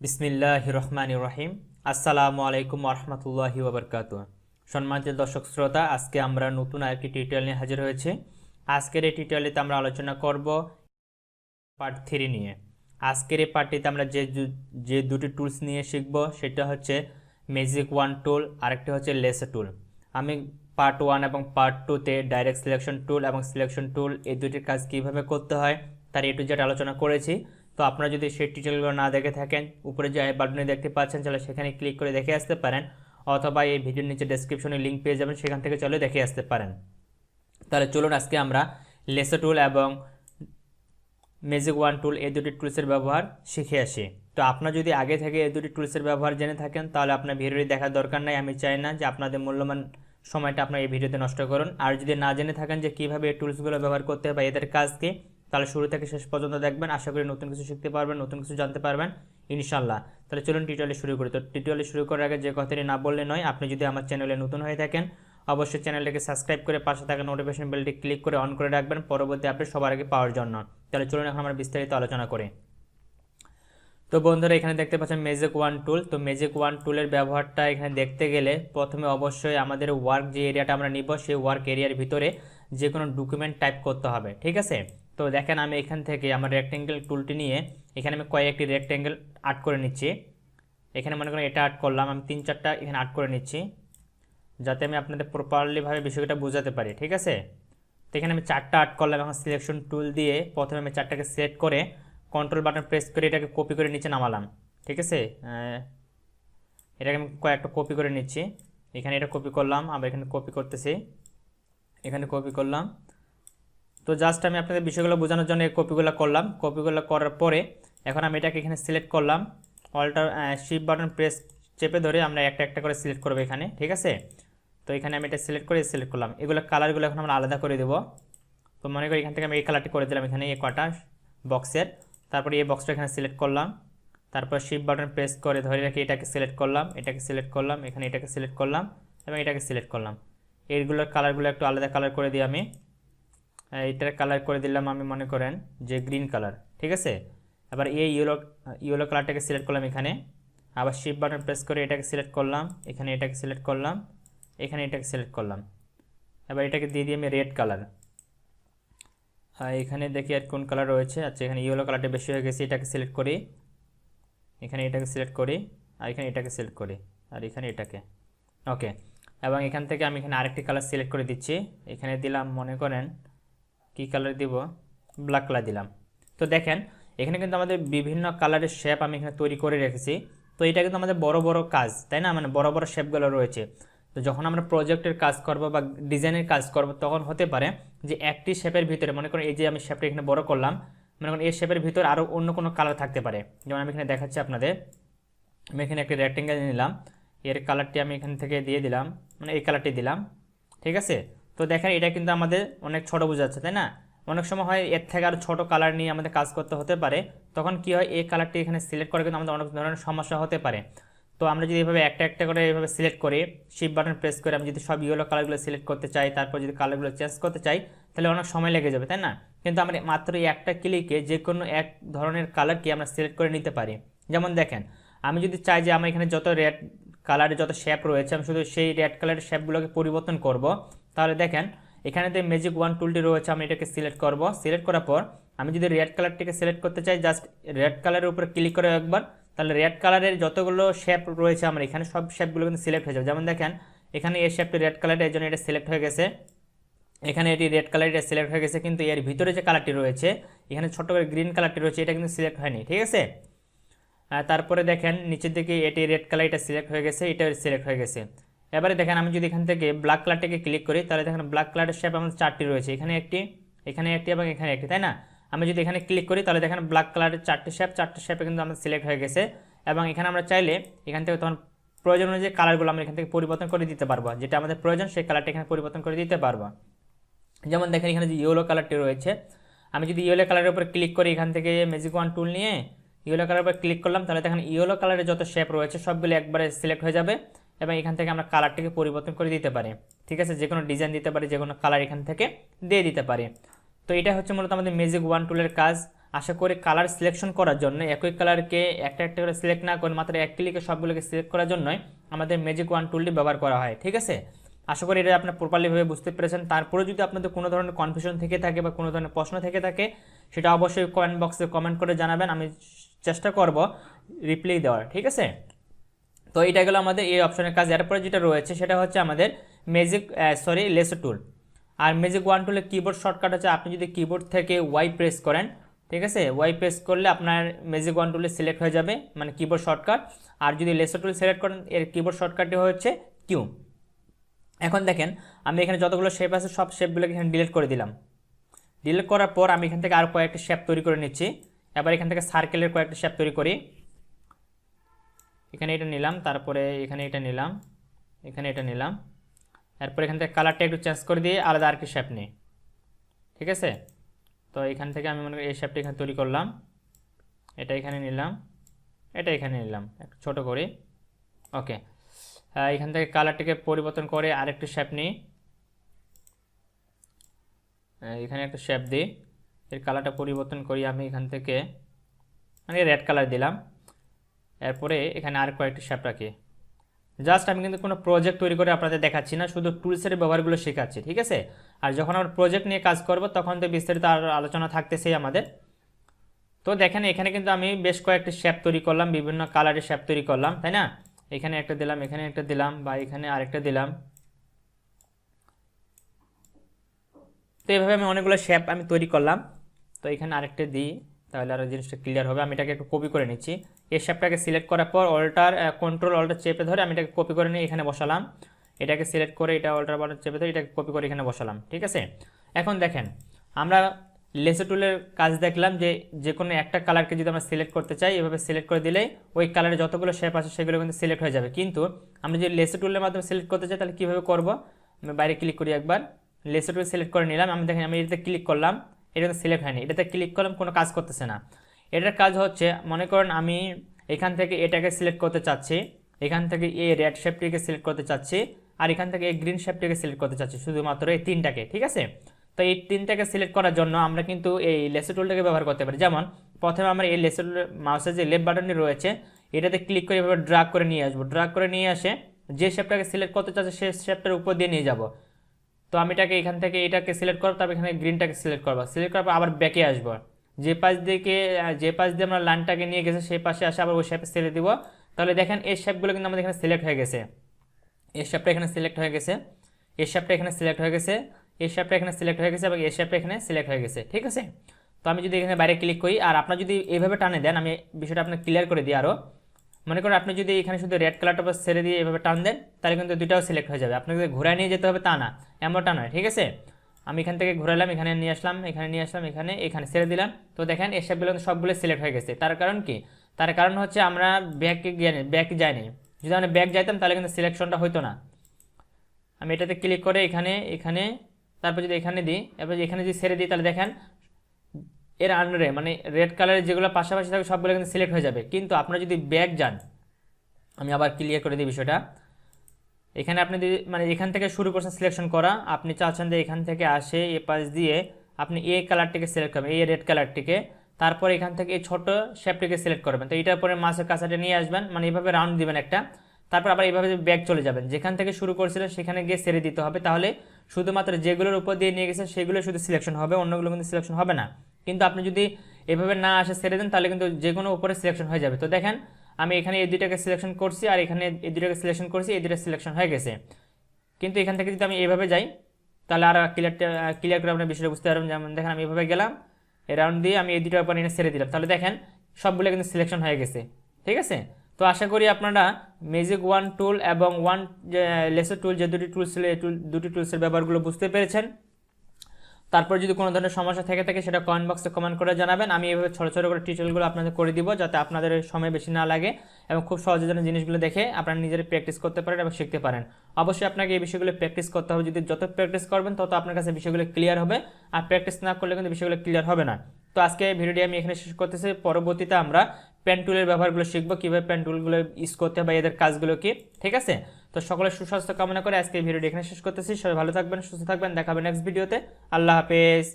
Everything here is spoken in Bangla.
বিসমিল্লাহির রহমানির রহিম। আসসালামু আলাইকুম ওরহমতুল্লাহি ওয়াবারকাতুহু। সম্মানিত দর্শক শ্রোতা, আজকে আমরা নতুন আরেকটি টিউটোরিয়াল নিয়ে হাজির হয়েছি। আজকের এই টিউটোরিয়ালে আমরা আলোচনা করব পার্ট 3 নিয়ে। আজকের এই পার্টটিতে আমরা যে দুটি টুলস নিয়ে শিখব সেটা হচ্ছে ম্যাজিক ওয়ান টুল, আরেকটি হচ্ছে লেসো টুল। আমি পার্ট 1 এবং পার্ট 2-তে ডাইরেক্ট সিলেকশন টুল এবং সিলেকশন টুল এই দুটির কাজ কীভাবে করতে হয় তার A to Z আলোচনা করেছি। তো আপনারা যদি সেই টিউটোরিয়ালগুলো না দেখে থাকেন, উপরে যে আই বাটনে দেখতে পাচ্ছেন, চলে সেখানে ক্লিক করে দেখে আসতে পারেন, অথবা এই ভিডিওর নিচে ডেসক্রিপশনে লিঙ্ক পেয়ে যাবেন, সেখান থেকে চলে দেখে আসতে পারেন। তাহলে চলুন আজকে আমরা লেসো টুল এবং ম্যাজিক ওয়ান টুল এই দুটি টুলসের ব্যবহার শিখে আসি। তো আপনারা যদি আগে থেকে এই দুটি টুলসের ব্যবহার জেনে থাকেন তাহলে আপনার ভিডিওটি দেখার দরকার নাই। আমি চাই না যে আপনাদের মূল্যবান সময়টা আপনার এই ভিডিওতে নষ্ট করুন। আর যদি না জেনে থাকেন যে কীভাবে এই টুলসগুলো ব্যবহার করতে হবে, এদের কাজ কী, তাহলে শুরু থেকে শেষ পর্যন্ত দেখবেন। আশা করি নতুন কিছু শিখতে পারবেন, নতুন কিছু জানতে পারবেন ইনশাল্লাহ। তাহলে চলুন টিউটোরিয়াল শুরু করি। তো টিউটোরিয়াল শুরু করার আগে যে কথাটি না বললে নয়, আপনি যদি আমার চ্যানেলে নতুন হয়ে থাকেন অবশ্যই চ্যানেলটিকে সাবস্ক্রাইব করে পাশে থাকা নোটিফিকেশন বেলটি ক্লিক করে অন করে রাখবেন পরবর্তী আপডেট সবার আগে পাওয়ার জন্য। তাহলে চলুন এখন আমরা বিস্তারিত আলোচনা করি। তো বন্ধুরা, এখানে দেখতে পাচ্ছেন ম্যাজিক ওয়ান টুল। তো ম্যাজিক ওয়ান টুলের ব্যবহারটা এখানে দেখতে গেলে প্রথমে অবশ্যই আমাদের ওয়ার্ক যে এরিয়াটা আমরা নিব সেই ওয়ার্ক এরিয়ার ভিতরে যে কোনো ডকুমেন্ট টাইপ করতে হবে, ঠিক আছে। তো দেখেন আমি এখান থেকে আমার রেক্টেঙ্গেল টুলটি নিয়ে এখানে আমি কয়েকটি রেক্টেঙ্গেল আর্ট করে নিচ্ছি। এখানে মনে করেন এটা আর্ট করলাম, আমি 3-4টা এখানে আর্ট করে নিচ্ছি যাতে আমি আপনাদের প্রপারলিভাবে বিষয়টা বোঝাতে পারি, ঠিক আছে। তো এখানে আমি 4টা আর্ট করলাম। এখন সিলেকশন টুল দিয়ে প্রথমে আমি 4টাকে সিলেক্ট করে কন্ট্রোল বাটন প্রেস করে এটাকে কপি করে নিচে নামালাম, ঠিক আছে। এটাকে আমি কয়েকটা কপি করে নিচ্ছি। এখানে এটা কপি করলাম, আবার এখানে কপি করতেছি, এখানে কপি করলাম। তো জাস্ট আমি আপনাদের বিষয়গুলো বোঝানোর জন্য এই কপিগুলো করলাম। কপিগুলো করার পরে এখন আমি এটাকে এখানে সিলেক্ট করলাম। অল্টার শিফট বাটন প্রেস চেপে ধরে আমরা একটা একটা করে সিলেক্ট করবো এখানে, ঠিক আছে। তো এখানে আমি এটা সিলেক্ট করে সিলেক্ট করলাম। এগুলো কালারগুলো এখন আমরা আলাদা করে দেবো। তো মনে করি এখান থেকে আমি এই কালারটি করে দিলাম এখানে এই কটা বক্সের। তারপরে এই বক্সটা এখানে সিলেক্ট করলাম, তারপর শিফট বাটন প্রেস করে ধরে রেখে এটাকে সিলেক্ট করলাম, এটাকে সিলেক্ট করলাম, এখানে এটাকে সিলেক্ট করলাম এবং এটাকে সিলেক্ট করলাম। এইগুলোর কালারগুলো একটু আলাদা কালার করে দিই আমি। এইটার কালার করে দিলাম আমি মনে করেন যে গ্রিন কালার, ঠিক আছে। এবার এই ইয়েলো কালারটাকে সিলেক্ট করলাম এখানে, আবার শিফট বাটন প্রেস করে এটাকে সিলেক্ট করলাম, এখানে এটাকে সিলেক্ট করলাম, এখানে এটাকে সিলেক্ট করলাম। এবার এটাকে দিয়ে দিই আমি রেড কালার। এখানে দেখি আর কোন কালার রয়েছে। আচ্ছা, এখানে ইয়েলো কালারটা বেশি হয়ে গেছে, এটাকে সিলেক্ট করি, এখানে এটাকে সিলেক্ট করি, আর এখানে এটাকে সিলেক্ট করি, আর এখানে এটাকে, ওকে। এবং এখান থেকে আমি এখানে আরেকটি কালার সিলেক্ট করে দিচ্ছি। এখানে দিলাম মনে করেন কি কালার দিব, ব্ল্যাক কালার দিলাম। তো দেখেন এখানে কিন্তু আমাদের বিভিন্ন কালারের শেপ আমি এখানে তৈরি করে রেখেছি। তো এটা কিন্তু আমাদের বড় বড় কাজ, তাই না, মানে বড় বড় শেপগুলো রয়েছে। তো যখন আমরা প্রজেক্টের কাজ করব বা ডিজাইনের কাজ করব তখন হতে পারে যে একটি শেপের ভিতরে মনে করেন এই যে আমি শেপটা এখানে বড় করলাম, মনে করেন এই শেপের ভিতরে আরও অন্য কোনো কালার থাকতে পারে। যেমন আমি এখানে দেখাচ্ছি আপনাদের, আমি এখানে একটা রেক্টেঙ্গেল নিলাম, এর কালারটি আমি এখান থেকে দিয়ে দিলাম, মানে এই কালারটি দিলাম, ঠিক আছে। তো দেখেন এটা কিন্তু আমাদের অনেক ছোট বোঝাচ্ছে, তাই না। অনেক সময় হয় এর থেকে আরও ছোটো কালার নিয়ে আমাদের কাজ করতে হতে পারে, তখন কি হয় এই কালারটি এখানে সিলেক্ট করে কিন্তু আমাদের অনেক ধরনের সমস্যা হতে পারে। তো আমরা যদি এইভাবে একটা একটা করে এইভাবে সিলেক্ট করি, শিফট বাটন প্রেস করে আমি যদি সব ইয়েলো কালারগুলো সিলেক্ট করতে চাই, তারপর যদি কালারগুলো চেঞ্জ করতে চাই তাহলে অনেক সময় লেগে যাবে, তাই না। কিন্তু আমরা মাত্র এই একটা ক্লিকে যে কোনো এক ধরনের কালারকে আমরা সিলেক্ট করে নিতে পারি। যেমন দেখেন আমি যদি চাই যে আমার এখানে যত রেড কালারের যত শেপ রয়েছে আমি শুধু সেই রেড কালারের শেপগুলোকে পরিবর্তন করব, তাহলে দেখেন এখানে যে ম্যাজিক ওয়ান টুলটি রয়েছে আমি এটাকে সিলেক্ট করব। সিলেক্ট করার পর আমি যদি রেড কালারটিকে সিলেক্ট করতে চাই, জাস্ট রেড কালারের উপরে ক্লিক করে একবার, তাহলে রেড কালারের যতগুলো শেপ রয়েছে আমার এখানে সব শেপগুলো কিন্তু সিলেক্ট হয়ে যাবে। যেমন দেখেন এখানে এই শেপটি রেড কালারের, এই জন্য এটা সিলেক্ট হয়ে গেছে। এখানে এটি রেড কালারটা সিলেক্ট হয়ে গেছে, কিন্তু এর ভিতরে যে কালারটি রয়েছে এখানে ছোট করে গ্রিন কালারটি রয়েছে এটা কিন্তু সিলেক্ট হয়নি, ঠিক আছে। তারপরে দেখেন নিচের দিকে এটি রেড কালার, এটা সিলেক্ট হয়ে গেছে, এটা সিলেক্ট হয়ে গেছে। এবারে দেখেন আমি যদি এখান থেকে ব্ল্যাক কালারটাকে ক্লিক করি তাহলে দেখেন ব্ল্যাক কালারের শেপ আমাদের 4টি রয়েছে, এখানে একটি, এখানে একটি এবং এখানে একটি, তাই না। আমি যদি এখানে ক্লিক করি তাহলে দেখেন ব্ল্যাক কালারের 4টি শেপে কিন্তু আমাদের সিলেক্ট হয়ে গেছে। এবং এখানে আমরা চাইলে এখান থেকে তখন প্রয়োজন অনুযায়ী কালারগুলো আমরা এখান থেকে পরিবর্তন করে দিতে পারবো, যেটা আমাদের প্রয়োজন সেই কালারটা এখানে পরিবর্তন করে দিতে পারবো। যেমন দেখেন এখানে যে ইয়েলো কালারটি রয়েছে, আমি যদি ইয়েলো কালারের উপর ক্লিক করি এখান থেকে ম্যাজিক ওয়ান টুল নিয়ে ইয়েলো কালারের উপর ক্লিক করলাম, তাহলে দেখেন ইয়েলো কালারের যত শেপ রয়েছে সবগুলো একবারে সিলেক্ট হয়ে যাবে। এবং এখান থেকে আমরা কালারটিকে পরিবর্তন করে দিতে পারি, ঠিক আছে, যে কোনো ডিজাইন দিতে পারি, যে কোনো কালার এখান থেকে দিয়ে দিতে পারি। তো এটা হচ্ছে মূলত আমাদের ম্যাজিক ওয়ান টুলের কাজ। আশা করি কালার সিলেকশন করার জন্য একই কালারকে একটা একটা করে সিলেক্ট না করে মাত্র এক ক্লিকে সবগুলোকে সিলেক্ট করার জন্যই আমাদের ম্যাজিক ওয়ান টুলটি ব্যবহার করা হয়। ঠিক আছে, আশা করি এটা আপনার প্রপারলিভাবে বুঝতে পেরেছেন। তারপরে যদি আপনাদের কোনো ধরনের কনফিউশন থেকে থাকে বা কোনো ধরনের প্রশ্ন থেকে থাকে সেটা অবশ্যই কমেন্ট বক্সে কমেন্ট করে জানাবেন, আমি চেষ্টা করব রিপ্লাই দেওয়ার। ঠিক আছে, তো এটা গেলো আমাদের এই অপশনের কাজ। এরপরে যেটা রয়েছে সেটা হচ্ছে আমাদের লেসো টুল। আর ম্যাজিক ওয়ান টুলের কিবোর্ড শর্টকাট হচ্ছে আপনি যদি কিবোর্ড থেকে ওয়াই প্রেস করেন, ঠিক আছে, ওয়াই প্রেস করলে আপনার ম্যাজিক ওয়ান টুলে সিলেক্ট হয়ে যাবে, মানে কিবোর্ড শর্টকাট। আর যদি লেসো টুল সিলেক্ট করেন এর কিবোর্ড শর্টকাটটি হচ্ছে কিউ। এখন দেখেন আমি এখানে যতগুলো শেপ আছে সব শেপগুলোকে এখানে ডিলিট করে দিলাম। ডিলিট করার পর আমি এখান থেকে আরও কয়েকটা শেপ তৈরি করে নিচ্ছি। এবার এখান থেকে সার্কেলের কয়েকটা শেপ তৈরি করি। এখানে এটা নিলাম, তারপরে এখানে এটা নিলাম, এখানে এটা নিলাম। এরপর এখান থেকে কালারটা একটু চেঞ্জ করে দিয়ে আলাদা আর কি শেপ নিই। ঠিক আছে, তো এখান থেকে আমি মনে করি এই শেপটা এখানে তৈরি করলাম, এটা এখানে নিলাম, এটা এখানে নিলাম, একটু ছোটো করি। ওকে, এখান থেকে কালারটিকে পরিবর্তন করে আরেকটু শেপ নিই, এখানে একটা শেপ দিই, এর কালারটা পরিবর্তন করি আমি এখান থেকে, মানে রেড কালার দিলাম। এরপরে এখানে আর কয়েকটি শেপ রাখি। জাস্ট আমি কিন্তু কোনো প্রজেক্ট তৈরি করে আপনাদের দেখাচ্ছি না, শুধু টুলসের ব্যবহারগুলো শেখাচ্ছি। ঠিক আছে, আর যখন আমরা প্রজেক্ট নিয়ে কাজ করব তখন তো বিস্তারিত আর আলোচনা থাকতেছেই আমাদের। তো দেখেন এখানে কিন্তু আমি বেশ কয়েকটি শেপ তৈরি করলাম, বিভিন্ন কালারের শেপ তৈরি করলাম, তাই না? এখানে একটা দিলাম, এখানে একটা দিলাম, বা এখানে আরেকটা দিলাম। তো এইভাবে আমি অনেকগুলো শেপ আমি তৈরি করলাম। তো এখানে আরেকটা দিই, তাহলে আরও জিনিসটা ক্লিয়ার হবে। আমি এটাকে একটু কপি করে নিচ্ছি। এই শেপটাকে সিলেক্ট করার পর কন্ট্রোল অল্টার চেপে ধরে আমি এটাকে কপি করে নিয়ে এখানে বসালাম। এটাকে সিলেক্ট করে এটা অল্টার বাটন চেপে ধরে এটাকে কপি করে এখানে বসালাম। ঠিক আছে, এখন দেখেন আমরা লেসো টুলের কাজ দেখলাম যে কোনো একটা কালারকে যদি আমরা সিলেক্ট করতে চাই এভাবে সিলেক্ট করে দিলেই ওই কালারে যতগুলো শেপ আছে সেগুলো কিন্তু সিলেক্ট হয়ে যাবে। কিন্তু আমরা যদি লেসো টুলের মাধ্যমে সিলেক্ট করতে চাই তাহলে কীভাবে করব? আমি বাইরে ক্লিক করি, একবার লেসো টুল সিলেক্ট করে নিলাম। আমি দেখেন আমি এটাতে ক্লিক করলাম, এটা সিলেক্ট হয়নি, এটাতে ক্লিক করলাম, কোনো কাজ করতেছে না। এটার কাজ হচ্ছে, মনে করেন আমি এখান থেকে এটাকে সিলেক্ট করতে চাচ্ছি, এখান থেকে এই রেড শেপটিকে সিলেক্ট করতে চাচ্ছি, আর এখান থেকে এই গ্রিন শেপটিকে সিলেক্ট করতে চাচ্ছি, শুধুমাত্র এই তিনটাকে। ঠিক আছে, তো এই তিনটাকে সিলেক্ট করার জন্য আমরা কিন্তু এই লেসো টুলটাকে ব্যবহার করতে পারি। যেমন প্রথমে আমরা এই লেসো টুলের মাউসের যে লেফট বাটনটি রয়েছে এটাতে ক্লিক করে এভাবে ড্র্যাগ করে নিয়ে আসবো। ড্র্যাগ করে নিয়ে আসে যে শেপটাকে সিলেক্ট করতে চাচ্ছি সেই শেপটার উপর দিয়ে নিয়ে যাব। তো আমি এটাকে এখান থেকে এটাকে সিলেক্ট করবো, তারপর এখানে গ্রিনটাকে সিলেক্ট করবো, সিলেক্ট করার পর আবার ব্যাকে আসবো, যে পাশ দিয়ে আমরা লাইনটাকে নিয়ে গেছে সেই পাশে আসে আবার ওই শেপে ছেড়ে দিব। তাহলে দেখেন এই শেপগুলো কিন্তু আমাদের এখানে সিলেক্ট হয়ে গেছে। এই শেপটা এখানে সিলেক্ট হয়ে গেছে, এই শেপটা এখানে সিলেক্ট হয়ে গেছে, এই শেপটা এখানে সিলেক্ট হয়ে গেছে এবং এই শেপটা এখানে সিলেক্ট হয়ে গেছে। ঠিক আছে, তো আমি যদি এখানে বাইরে ক্লিক করি আর আপনার যদি এইভাবে টানে দেন, আমি বিষয়টা আপনাকে ক্লিয়ার করে দিই আরও। মনে করেন আপনি যদি এখানে শুধু রেড কালারটা ছেড়ে দিয়ে এভাবে টান দেন তাহলে কিন্তু দুটাও সিলেক্ট হয়ে যাবে। আপনাকে ঘোরায় নিয়ে যেতে হবে তা না, এমনটা নয়। ঠিক আছে, আমি এখান থেকে ঘোরালাম, এখানে নিয়ে আসলাম, এখানে নিয়ে আসলাম, এখানে ছেড়ে দিলাম। তো দেখেন এই শেপগুলো সবগুলো সিলেক্ট হয়ে গেছে। তার কারণ কি? তার কারণ হচ্ছে আমরা ব্যাক যাইনি। যদি আমরা ব্যাক যাইতাম তাহলে কিন্তু সিলেকশনটা হইতো না। আমি এটাতে ক্লিক করে এখানে তারপর যদি এখানে দিই, এবার এখানে যদি ছেড়ে দিই তাহলে দেখেন এর আন্ডারে মানে রেড কালারের যেগুলো পাশাপাশি থাকবে সবগুলো কিন্তু সিলেক্ট হয়ে যাবে। কিন্তু আপনারা যদি ব্যাক যান, আমি আবার ক্লিয়ার করে দিই বিষয়টা, এখানে আপনি যদি মানে এখান থেকে শুরু করছেন সিলেকশন করা, আপনি চাচ্ছেন যে এখান থেকে আসে এ পাশ দিয়ে আপনি এই কালারটিকে সিলেক্ট করবেন, এই রেড কালারটিকে, তারপর এখান থেকে এই ছোট শেপটিকে সিলেক্ট করবেন। তো এটার পরে মাছের কাছাটা নিয়ে আসবেন, মানে এইভাবে রাউন্ড দিবেন একটা, তারপর আবার এইভাবে ব্যাক চলে যাবেন, যেখান থেকে শুরু করেছিলেন সেখানে গিয়ে ছেড়ে দিতে হবে। তাহলে শুধুমাত্র যেগুলোর উপর দিয়ে নিয়ে গেছেন সেগুলো শুধু সিলেকশন হবে, অন্যগুলো কিন্তু সিলেকশন হবে না। কিন্তু আপনি যদি এভাবে না আসে ছেড়ে দেন তাহলে কিন্তু যে কোনো উপরে সিলেকশন হয়ে যাবে। তো দেখেন আমি এখানে এই দুইটাকে সিলেকশন করছি আর এখানে এই দুইটাকে সিলেকশন করছি, এই দুইটা সিলেকশন হয়ে গেছে। কিন্তু এখান থেকে যদি আমি এইভাবে যাই তাহলে আর ক্লিয়ার করে আপনার বিষয়টা বুঝতে পারবেন। যেমন দেখেন আমি এভাবে গেলাম, এই রাউন্ড দিয়ে আমি এই দুইটার উপর এনে ছেড়ে দিলাম, তাহলে দেখেন সবগুলো কিন্তু সিলেকশন হয়ে গেছে। ঠিক আছে, তো আশা করি আপনারা ম্যাজিক ওয়ান টুল এবং লেসো টুল যে দুটি টুলসের ব্যবহারগুলো বুঝতে পেরেছেন। তারপর যদি কোনো ধরনের সমস্যা থেকে থাকে সেটা কমেন্ট বক্সে কমেন্ট করে জানাবেন। আমি এইভাবে ছোটো ছোটো করে টিউটোরিয়ালগুলো আপনাদের করে দিব যাতে আপনাদের সময় বেশি না লাগে এবং খুব সহজে যেন জিনিসগুলো দেখে আপনারা নিজেরা প্র্যাকটিস করতে পারেন এবং শিখতে পারেন। অবশ্যই আপনাকে এই বিষয়গুলো প্র্যাকটিস করতে হবে। যদি যত প্র্যাকটিস করবেন তত আপনার কাছে বিষয়গুলো ক্লিয়ার হবে, আর প্র্যাকটিস না করলে কিন্তু বিষয়গুলো ক্লিয়ার হবে না। তো আজকে ভিডিওটি আমি এখানে শেষ করতেছি। পরবর্তীতে আমরা পেন টুলের ব্যবহারগুলো শিখবো, কীভাবে পেন টুলগুলো ইউজ করতে হবে, এদের কাজগুলো কি। ঠিক আছে, তো সকলের সুস্বাস্থ্য কামনা করে আজকে ভিডিওটি এখানে শেষ করতেছি। সবাই ভালো থাকবেন, সুস্থ থাকবেন, দেখা হবে নেক্সট ভিডিওতে। আল্লাহ হাফেজ।